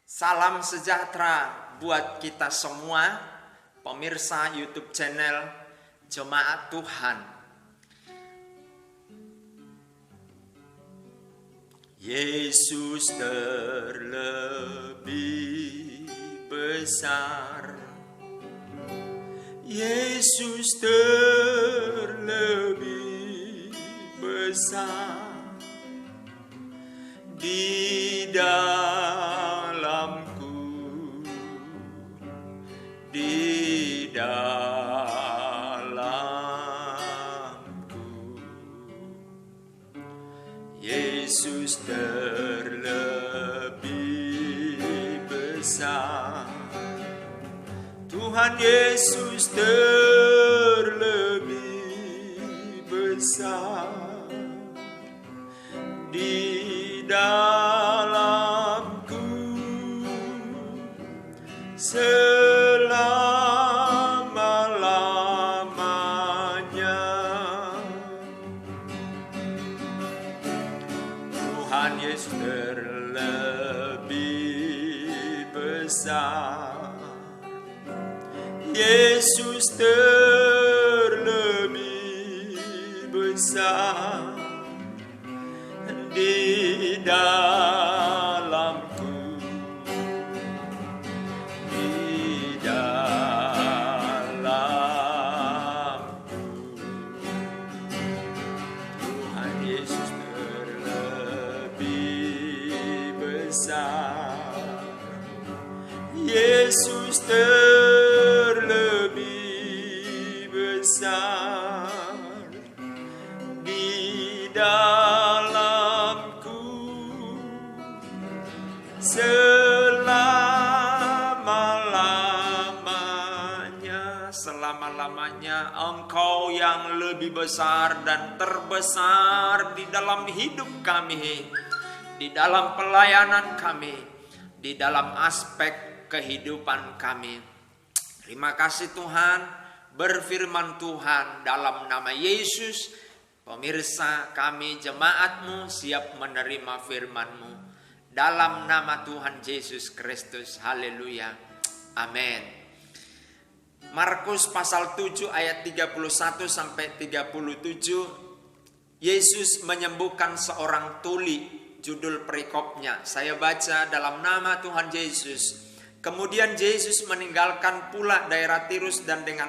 Salam sejahtera buat kita semua, pemirsa YouTube channel Jemaat Tuhan. Yesus terlebih besar, Yesus terlebih besar di dalamku, di dalamku. Yesus terlebih besar, Tuhan Yesus terlebih besar di dalamku selama-lamanya. Tuhan Yesus terlebih besar, Yesus terlebih besar di dalamku, di dalamku. Tuhan Yesus terlebih besar, Yesus terlebih besar di dalamku selama-lamanya. Selama-lamanya Engkau yang lebih besar dan terbesar di dalam hidup kami, di dalam pelayanan kami, di dalam aspek kehidupan kami. Terima kasih Tuhan, berfirman Tuhan dalam nama Yesus. Pemirsa, kami jemaat-Mu siap menerima firman-Mu dalam nama Tuhan Yesus Kristus. Haleluya. Amin. Markus pasal 7 ayat 31 sampai 37. Yesus menyembuhkan seorang tuli, judul perikopnya. Saya baca dalam nama Tuhan Yesus. Kemudian Yesus meninggalkan pula daerah Tirus dan dengan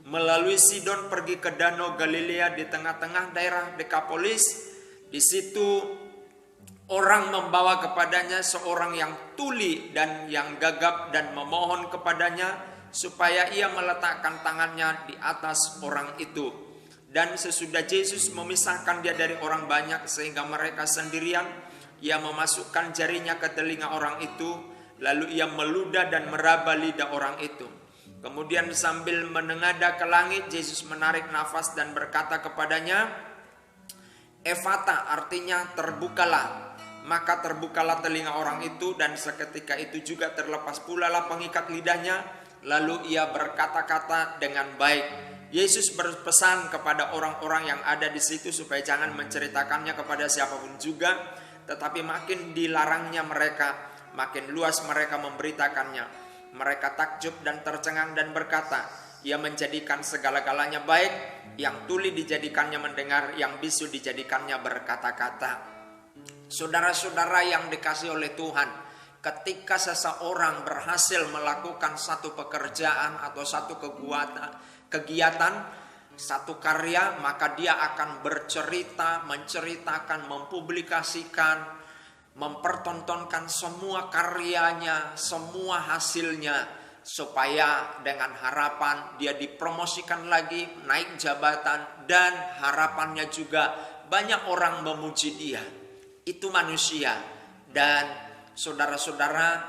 melalui Sidon pergi ke Danau Galilea di tengah-tengah daerah Dekapolis. Di situ orang membawa kepadanya seorang yang tuli dan yang gagap dan memohon kepadanya supaya ia meletakkan tangannya di atas orang itu. Dan sesudah Yesus memisahkan dia dari orang banyak sehingga mereka sendirian, ia memasukkan jarinya ke telinga orang itu, lalu ia meludah dan meraba lidah orang itu. Kemudian sambil menengadah ke langit, Yesus menarik nafas dan berkata kepadanya, Efata, artinya terbukalah. Maka terbukalah telinga orang itu dan seketika itu juga terlepas pula lah pengikat lidahnya. Lalu ia berkata-kata dengan baik. Yesus berpesan kepada orang-orang yang ada di situ supaya jangan menceritakannya kepada siapapun juga, tetapi makin dilarangnya mereka, makin luas mereka memberitakannya. Mereka takjub dan tercengang dan berkata, ia menjadikan segala-galanya baik, yang tuli dijadikannya mendengar, yang bisu dijadikannya berkata-kata. Saudara-saudara yang dikasihi oleh Tuhan, ketika seseorang berhasil melakukan satu pekerjaan atau satu kegiatan, satu karya, maka dia akan bercerita, menceritakan, mempublikasikan, mempertontonkan semua karyanya, semua hasilnya, supaya dengan harapan dia dipromosikan lagi, naik jabatan, dan harapannya juga banyak orang memuji dia. Itu manusia. Dan saudara-saudara,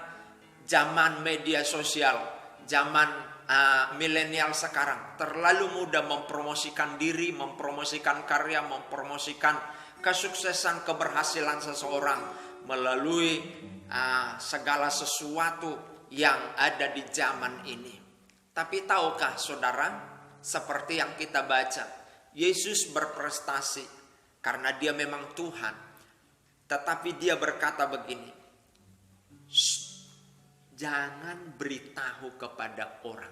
zaman media sosial, zaman milenial sekarang terlalu mudah mempromosikan diri, mempromosikan karya, mempromosikan kesuksesan, keberhasilan seseorang melalui segala sesuatu yang ada di zaman ini. Tapi tahukah saudara, seperti yang kita baca, Yesus berprestasi karena dia memang Tuhan. Tetapi dia berkata begini, jangan beritahu kepada orang.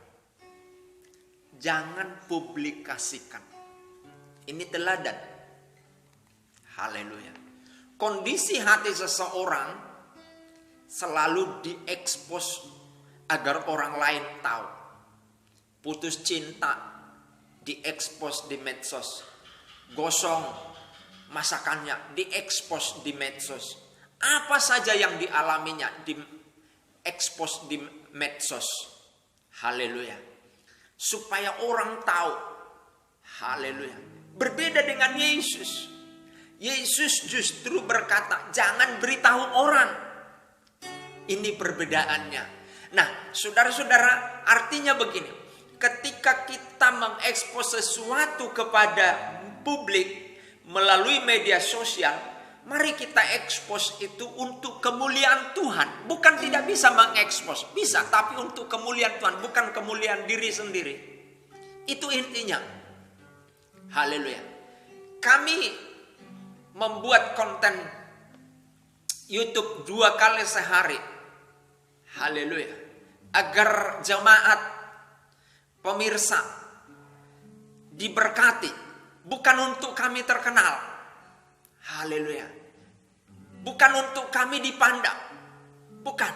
Jangan publikasikan. Ini teladan. Haleluya. Kondisi hati seseorang selalu diekspos agar orang lain tahu. Putus cinta diekspos di medsos. Gosong masakannya diekspos di medsos. Apa saja yang dialaminya diekspos di medsos. Haleluya. Supaya orang tahu. Haleluya. Berbeda dengan Yesus. Yesus justru berkata, jangan beritahu orang. Ini perbedaannya. Nah, saudara-saudara, artinya begini. Ketika kita mengekspos sesuatu kepada publik melalui media sosial, mari kita ekspos itu untuk kemuliaan Tuhan. Bukan tidak bisa mengekspos, bisa, tapi untuk kemuliaan Tuhan, bukan kemuliaan diri sendiri. Itu intinya. Haleluya. Kami membuat konten YouTube 2 kali sehari. Haleluya. Agar jemaat, pemirsa diberkati. Bukan untuk kami terkenal. Haleluya. Bukan untuk kami dipandang. Bukan.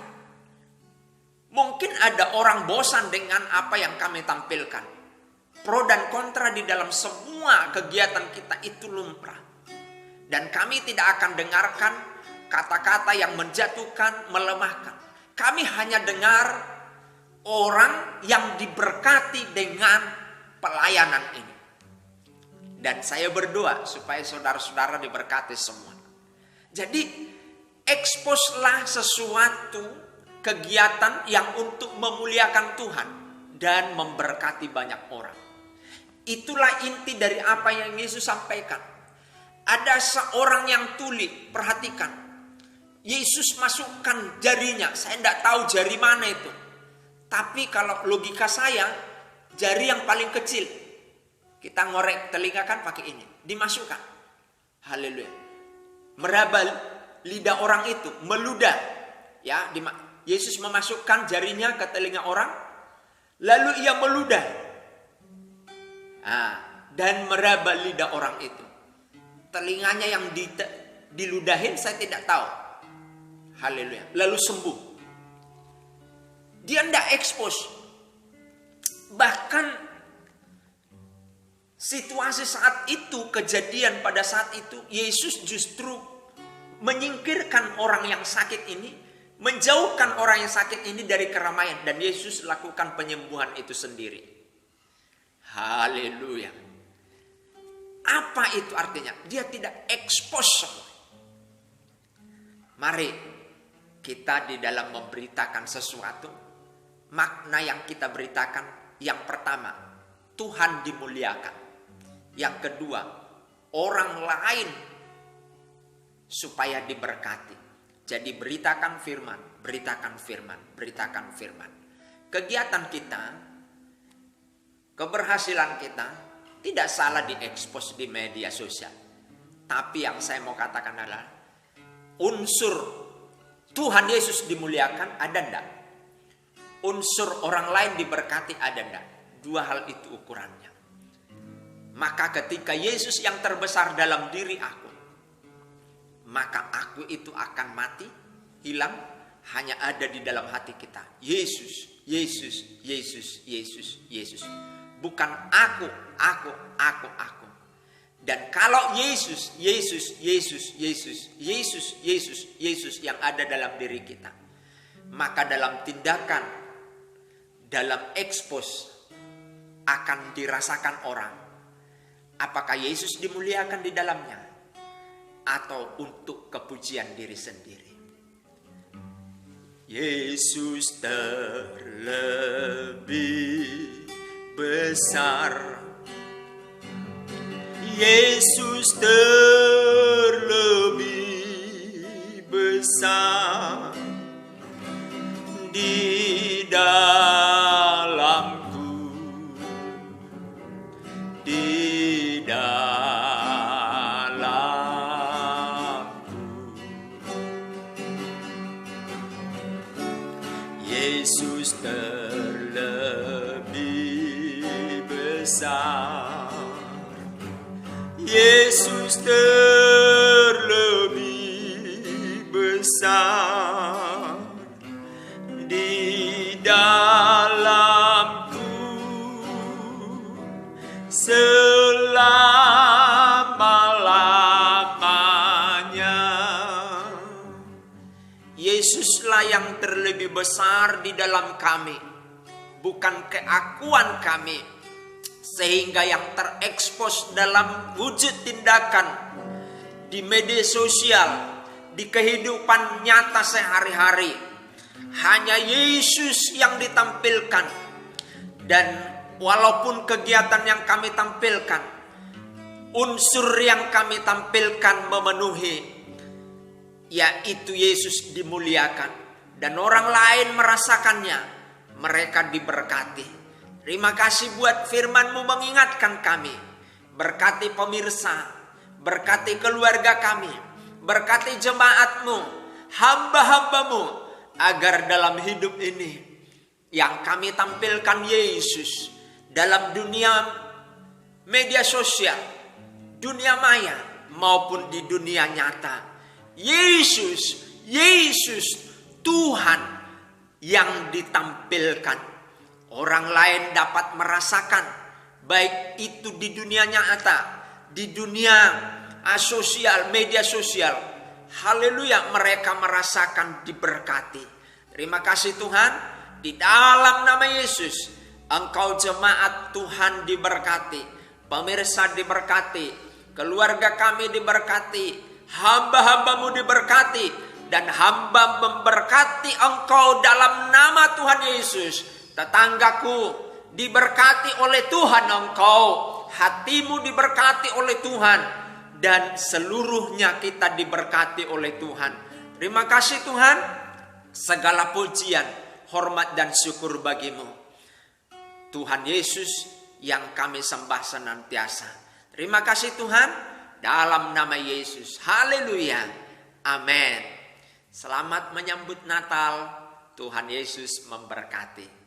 Mungkin ada orang bosan dengan apa yang kami tampilkan. Pro dan kontra di dalam semua kegiatan kita itu lumrah. Dan kami tidak akan dengarkan kata-kata yang menjatuhkan, melemahkan. Kami hanya dengar orang yang diberkati dengan pelayanan ini. Dan saya berdoa supaya saudara-saudara diberkati semua. Jadi, eksposlah sesuatu kegiatan yang untuk memuliakan Tuhan dan memberkati banyak orang. Itulah inti dari apa yang Yesus sampaikan. Ada seorang yang tuli, perhatikan. Yesus masukkan jarinya, saya tidak tahu jari mana itu. Tapi kalau logika saya, jari yang paling kecil. Kita ngorek telinga kan pakai ini, dimasukkan. Haleluya. Meraba lidah orang itu, meludah. Ya, Yesus memasukkan jarinya ke telinga orang, lalu ia meludah. Dan meraba lidah orang itu. Telinganya yang diludahin saya tidak tahu. Haleluya. Lalu sembuh. Dia tidak ekspos. Bahkan situasi saat itu, kejadian pada saat itu, Yesus justru menyingkirkan orang yang sakit ini, menjauhkan orang yang sakit ini dari keramaian. Dan Yesus lakukan penyembuhan itu sendiri. Haleluya. Apa itu artinya? Dia tidak ekspos semua. Mari kita di dalam memberitakan sesuatu, makna yang kita beritakan, yang pertama, Tuhan dimuliakan. Yang kedua, orang lain supaya diberkati. Jadi beritakan firman, beritakan firman, beritakan firman. Kegiatan kita, keberhasilan kita, tidak salah diekspos di media sosial. Tapi yang saya mau katakan adalah unsur Tuhan Yesus dimuliakan ada enggak? Unsur orang lain diberkati ada enggak? Dua hal itu ukurannya. Maka ketika Yesus yang terbesar dalam diri aku, maka aku itu akan mati, hilang, hanya ada di dalam hati kita. Yesus, Yesus, Yesus, Yesus, Yesus. Bukan aku. Dan kalau Yesus yang ada dalam diri kita, maka dalam tindakan, dalam ekspos akan dirasakan orang. Apakah Yesus dimuliakan di dalamnya atau untuk kepujian diri sendiri? Yesus terlebih besar, Yesus terlebih besar di dalamku, di dalamku. Yesus terlebih besar. Yesus terlebih besar di dalamku selama-lamanya. Yesuslah yang terlebih besar di dalam kami, bukan keakuan kami, sehingga yang terekspos dalam wujud tindakan di media sosial, di kehidupan nyata sehari-hari, hanya Yesus yang ditampilkan. Dan walaupun kegiatan yang kami tampilkan, unsur yang kami tampilkan memenuhi, yaitu Yesus dimuliakan dan orang lain merasakannya, mereka diberkati. Terima kasih buat firman-Mu mengingatkan kami. Berkati pemirsa, berkati keluarga kami, berkati jemaat-Mu, hamba-hamba-Mu, agar dalam hidup ini yang kami tampilkan Yesus dalam dunia media sosial, dunia maya maupun di dunia nyata. Yesus Tuhan yang ditampilkan. Orang lain dapat merasakan, baik itu di dunia nyata, di dunia sosial, media sosial. Haleluya, mereka merasakan diberkati. Terima kasih Tuhan, di dalam nama Yesus, Engkau jemaat Tuhan diberkati, pemirsa diberkati, keluarga kami diberkati, hamba-hamba-Mu diberkati, dan hamba memberkati Engkau dalam nama Tuhan Yesus. Tetanggaku diberkati oleh Tuhan Engkau, hatimu diberkati oleh Tuhan, dan seluruhnya kita diberkati oleh Tuhan. Terima kasih Tuhan, segala pujian, hormat dan syukur bagimu, Tuhan Yesus yang kami sembah senantiasa. Terima kasih Tuhan, dalam nama Yesus. Haleluya, amin. Selamat menyambut Natal, Tuhan Yesus memberkati.